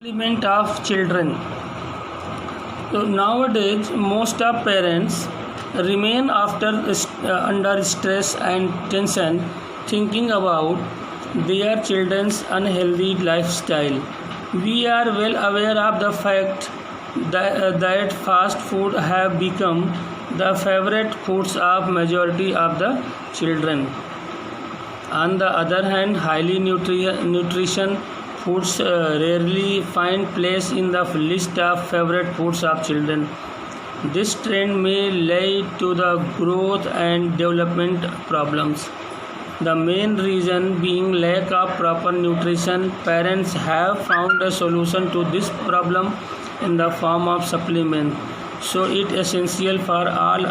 Development of children. So nowadays, most of parents remain under stress and tension, thinking about their children's unhealthy lifestyle. We are well aware of the fact that fast food have become the favorite foods of majority of the children. On the other hand, highly nutrition foods rarely find place in the list of favorite foods of children. This trend may lead to the growth and development problems. The main reason being lack of proper nutrition. Parents have found a solution to this problem in the form of supplement. So it is essential for all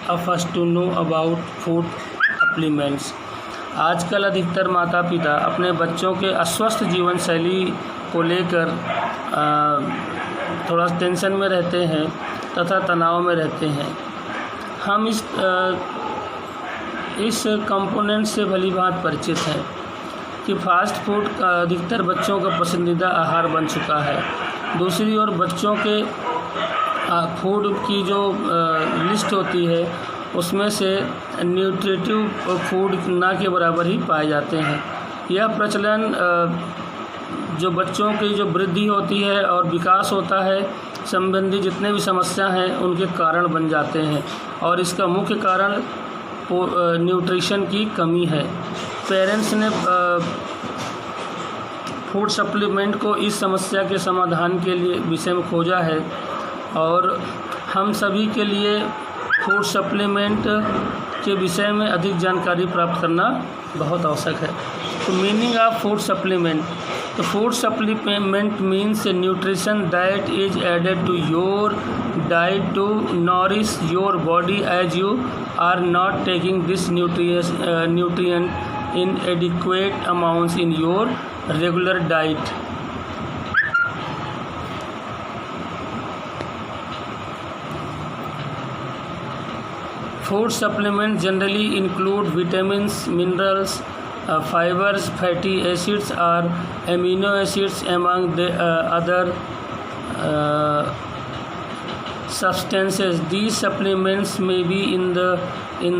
of us to know about food supplements. आजकल अधिकतर माता पिता अपने बच्चों के अस्वस्थ जीवन शैली को लेकर थोड़ा टेंशन में रहते हैं तथा तनाव में रहते हैं। हम इस कंपोनेंट से भली भांति परिचित हैं कि फास्ट फूड अधिकतर बच्चों का पसंदीदा आहार बन चुका है। दूसरी ओर बच्चों के फूड की जो लिस्ट होती है उसमें से न्यूट्रिटिव फूड ना के बराबर ही पाए जाते हैं। यह प्रचलन जो बच्चों की जो वृद्धि होती है और विकास होता है संबंधी जितने भी समस्या हैं उनके कारण बन जाते हैं और इसका मुख्य कारण न्यूट्रिशन की कमी है। पेरेंट्स ने फूड सप्लीमेंट को इस समस्या के समाधान के लिए विषय में खोजा है और हम सभी के लिए फूड सप्लीमेंट के विषय में अधिक जानकारी प्राप्त करना बहुत आवश्यक है। तो मीनिंग ऑफ फूड सप्लीमेंट, तो food supplement means a nutrition that is added to your diet to nourish your body as you are not taking this nutrient in adequate amounts in your regular diet. Food supplements generally include vitamins, minerals, fibers, fatty acids or amino acids among the other substances. These supplements may be in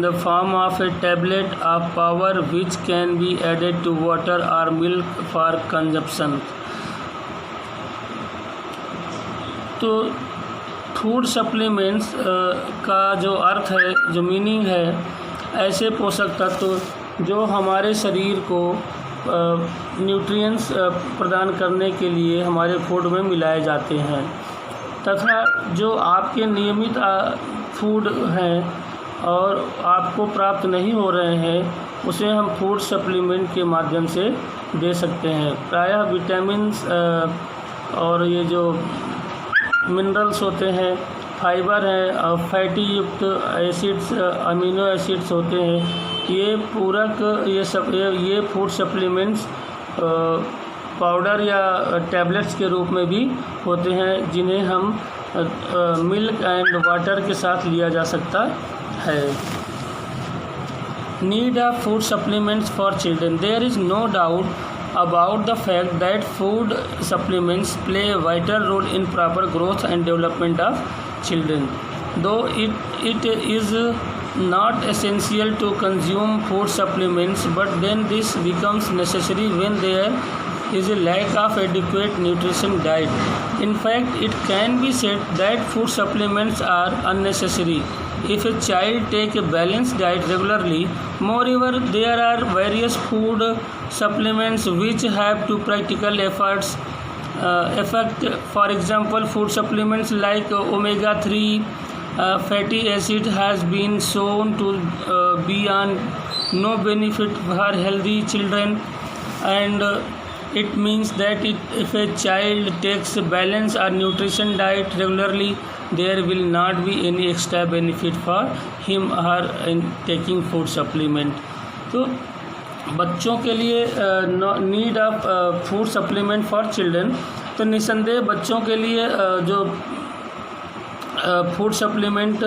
the form of a tablet of powder which can be added to water or milk for consumption. तो food supplements का जो अर्थ है, जो meaning है, ऐसे पोषक तत्व जो हमारे शरीर को न्यूट्रिएंट्स प्रदान करने के लिए हमारे फूड में मिलाए जाते हैं तथा जो आपके नियमित फूड हैं और आपको प्राप्त नहीं हो रहे हैं उसे हम फूड सप्लीमेंट के माध्यम से दे सकते हैं। प्रायः विटामिन्स और ये जो मिनरल्स होते हैं, फाइबर है और फैटी युक्त एसिड्स, अमीनो एसिड्स होते हैं, ये पूरक ये फूड सप्लीमेंट्स पाउडर या टैबलेट्स के रूप में भी होते हैं जिन्हें हम मिल्क एंड वाटर के साथ लिया जा सकता है। Need of food supplements for children. There is no doubt about the fact that food supplements play a vital role in proper growth and development of children. Though it is not essential to consume food supplements, but then this becomes necessary when there is a lack of adequate nutrition diet. In fact, it can be said that food supplements are unnecessary if a child take a balanced diet regularly. Moreover, there are various food supplements which have to practical effect. For example, food supplements like omega-3 fatty acid has been shown to be on no benefit for healthy children, and it means that if a child takes a balanced or nutrition diet regularly, there will not be any extra benefit for him or in taking food supplement. तो बच्चों के लिए need of food supplement for children, तो निसंदेह बच्चों के लिए जो फूड सप्लीमेंट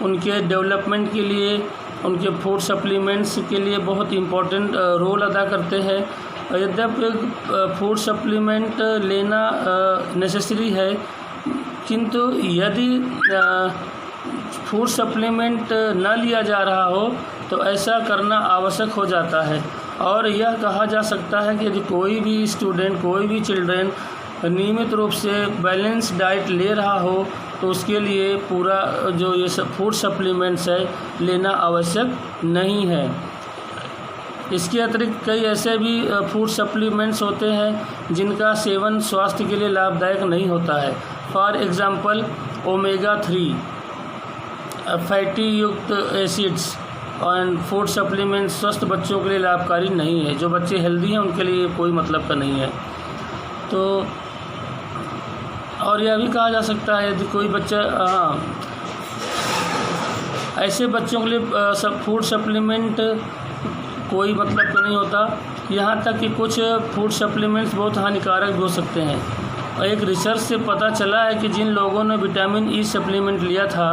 उनके डेवलपमेंट के लिए, उनके फूड सप्लीमेंट्स के लिए बहुत इम्पोर्टेंट रोल अदा करते हैं यद्यपि फूड सप्लीमेंट लेना नेसेसरी है, किंतु यदि फूड सप्लीमेंट न लिया जा रहा हो तो ऐसा करना आवश्यक हो जाता है। और यह कहा जा सकता है कि यदि कोई भी स्टूडेंट, कोई भी चिल्ड्रेन नियमित रूप से बैलेंस डाइट ले रहा हो तो उसके लिए पूरा जो ये सब फूड सप्लीमेंट्स है लेना आवश्यक नहीं है। इसके अतिरिक्त कई ऐसे भी फूड सप्लीमेंट्स होते हैं जिनका सेवन स्वास्थ्य के लिए लाभदायक नहीं होता है। फॉर एग्ज़ाम्पल ओमेगा 3 फैटी युक्त एसिड्स और फूड सप्लीमेंट स्वस्थ बच्चों के लिए लाभकारी नहीं है। जो बच्चे हेल्दी हैं उनके लिए कोई मतलब का नहीं है। तो और यह भी कहा जा सकता है यदि कोई बच्चा ऐसे बच्चों के लिए सब फूड सप्लीमेंट कोई मतलब का नहीं होता, यहाँ तक कि कुछ फूड सप्लीमेंट्स बहुत हानिकारक भी हो सकते हैं। और एक रिसर्च से पता चला है कि जिन लोगों ने विटामिन ई सप्लीमेंट लिया था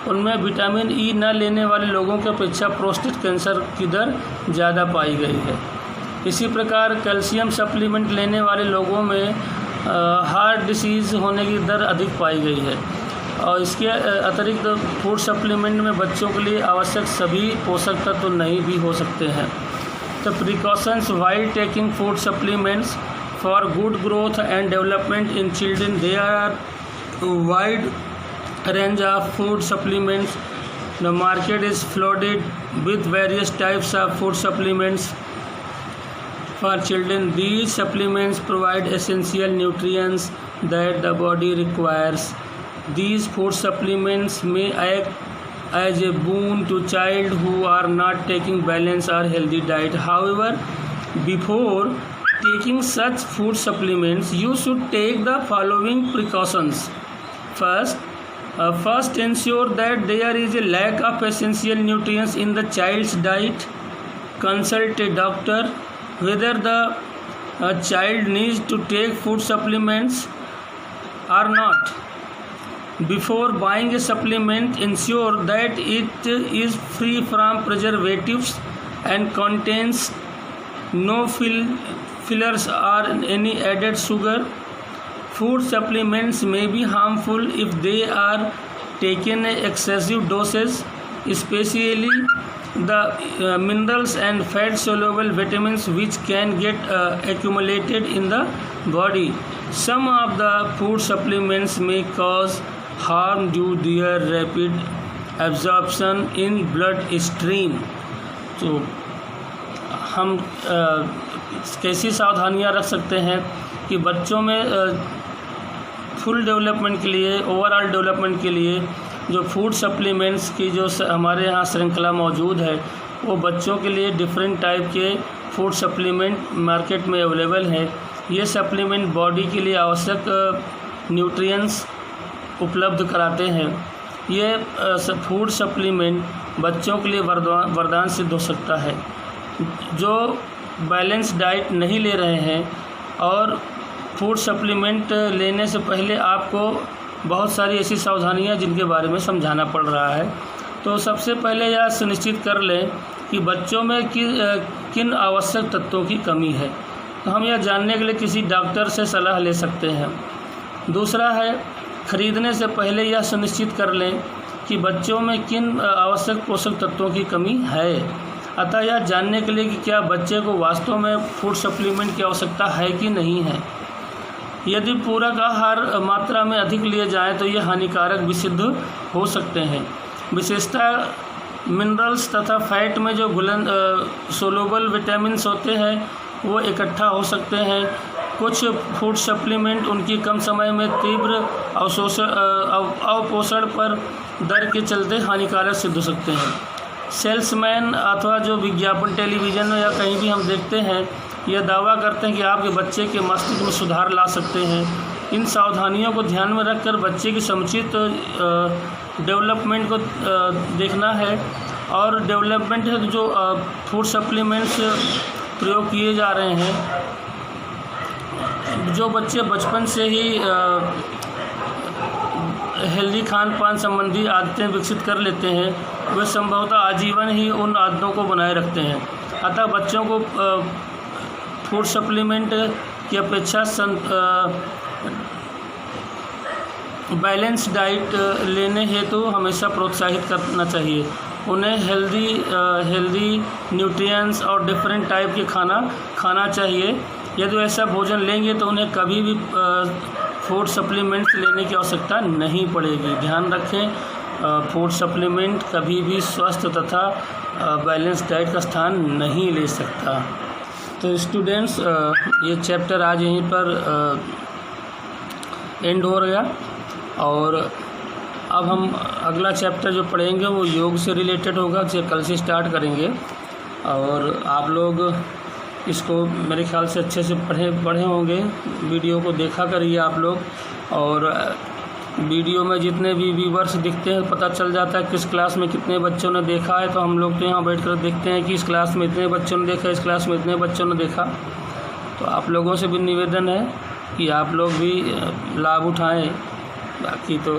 उनमें विटामिन ई न लेने वाले लोगों की अपेक्षा प्रोस्टेट कैंसर की दर ज़्यादा पाई गई है। इसी प्रकार कैल्शियम सप्लीमेंट लेने वाले लोगों में हार्ट डिसीज़ होने की दर अधिक पाई गई है। और इसके अतिरिक्त फूड सप्लीमेंट में बच्चों के लिए आवश्यक सभी पोषक तत्व तो नहीं भी हो सकते हैं। तो precautions while taking food supplements for good growth and development in children, there are wide range of food supplements. The market is flooded with various types of food supplements for children. These supplements provide essential nutrients that the body requires. These food supplements may act as a boon to child who are not taking balanced or healthy diet. However, before taking such food supplements, you should take the following precautions. First, ensure that there is a lack of essential nutrients in the child's diet. Consult a doctor whether the child needs to take food supplements or not. Before buying a supplement, ensure that it is free from preservatives and contains no fillers or any added sugar. Food supplements may be harmful if they are taken in excessive doses, especially the minerals and fat-soluble vitamins which can get accumulated in the body. Some of the food supplements may cause harm due to their rapid absorption in bloodstream. तो हम कैसी सावधानियां रख सकते हैं कि बच्चों में फुल डेवलपमेंट के लिए, ओवरऑल डेवलपमेंट के लिए जो फूड सप्लीमेंट्स की जो हमारे यहाँ श्रृंखला मौजूद है वो बच्चों के लिए डिफरेंट टाइप के फूड सप्लीमेंट मार्केट में अवेलेबल है। ये सप्लीमेंट बॉडी के लिए आवश्यक न्यूट्रिएंट्स उपलब्ध कराते हैं। ये फूड सप्लीमेंट बच्चों के लिए वरदान सिद्ध हो सकता है। जो बैलेंस डाइट नहीं ले रहे हैं और फूड सप्लीमेंट लेने से पहले आपको बहुत सारी ऐसी सावधानियां जिनके बारे में समझाना पड़ रहा है। तो सबसे पहले यह सुनिश्चित कर लें कि बच्चों में किन आवश्यक तत्वों की कमी है। तो हम यह जानने के लिए किसी डॉक्टर से सलाह ले सकते हैं। दूसरा है, खरीदने से पहले यह सुनिश्चित कर लें कि बच्चों में किन आवश्यक पोषक तत्वों की कमी है। अतः यह जानने के लिए कि क्या बच्चे को वास्तव में फूड सप्लीमेंट की आवश्यकता है कि नहीं है। यदि पूरक आहार मात्रा में अधिक लिए जाएं तो ये हानिकारक भी सिद्ध हो सकते हैं। विशेषतः मिनरल्स तथा फैट में जो सोलुबल विटामिन्स होते हैं वो इकट्ठा हो सकते हैं। कुछ फूड सप्लीमेंट उनकी कम समय में तीव्र अवपोषण पर दर के चलते हानिकारक सिद्ध हो सकते हैं। सेल्समैन अथवा जो विज्ञापन टेलीविज़न में या कहीं भी हम देखते हैं यह दावा करते हैं कि आपके बच्चे के मस्तिष्क में सुधार ला सकते हैं। इन सावधानियों को ध्यान में रखकर बच्चे की समुचित डेवलपमेंट को देखना है। और डेवलपमेंट है जो फूड सप्लीमेंट्स प्रयोग किए जा रहे हैं, जो बच्चे बचपन से ही हेल्दी खान पान संबंधी आदतें विकसित कर लेते हैं वे संभवतः आजीवन ही उन आदतों को बनाए रखते हैं। अतः बच्चों को फूड सप्लीमेंट की अपेक्षा बैलेंस डाइट लेने हेतु हमेशा प्रोत्साहित करना चाहिए। उन्हें हेल्दी न्यूट्रिएंट्स और डिफरेंट टाइप के खाना चाहिए। यदि ऐसा भोजन लेंगे तो उन्हें कभी भी फूड सप्लीमेंट्स लेने की आवश्यकता नहीं पड़ेगी। ध्यान रखें, फूड सप्लीमेंट कभी भी स्वस्थ तथा बैलेंस डाइट का स्थान नहीं ले सकता। तो स्टूडेंट्स, ये चैप्टर आज यहीं पर एंड हो गया और अब हम अगला चैप्टर जो पढ़ेंगे वो योग से रिलेटेड होगा, जिसे कल से स्टार्ट करेंगे। और आप लोग इसको मेरे ख्याल से अच्छे से पढ़े होंगे। वीडियो को देखा करिए आप लोग, और वीडियो में जितने भी व्यूवर्स दिखते हैं पता चल जाता है किस क्लास में कितने बच्चों ने देखा है। तो हम लोग तो यहाँ बैठ कर देखते हैं कि इस क्लास में इतने बच्चों ने देखा, इस क्लास में इतने बच्चों ने देखा। तो आप लोगों से भी निवेदन है कि आप लोग भी लाभ उठाएँ। बाकी तो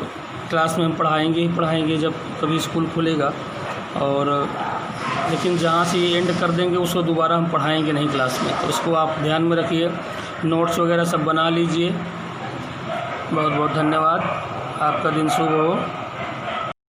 क्लास में हम पढ़ाएंगे जब कभी स्कूल खुलेगा, और लेकिन जहाँ से ये एंड कर देंगे उसको दोबारा हम पढ़ाएंगे नहीं क्लास में। तो इसको आप ध्यान में रखिए, नोट्स वगैरह सब बना लीजिए। बहुत बहुत धन्यवाद। आपका दिन शुभ हो।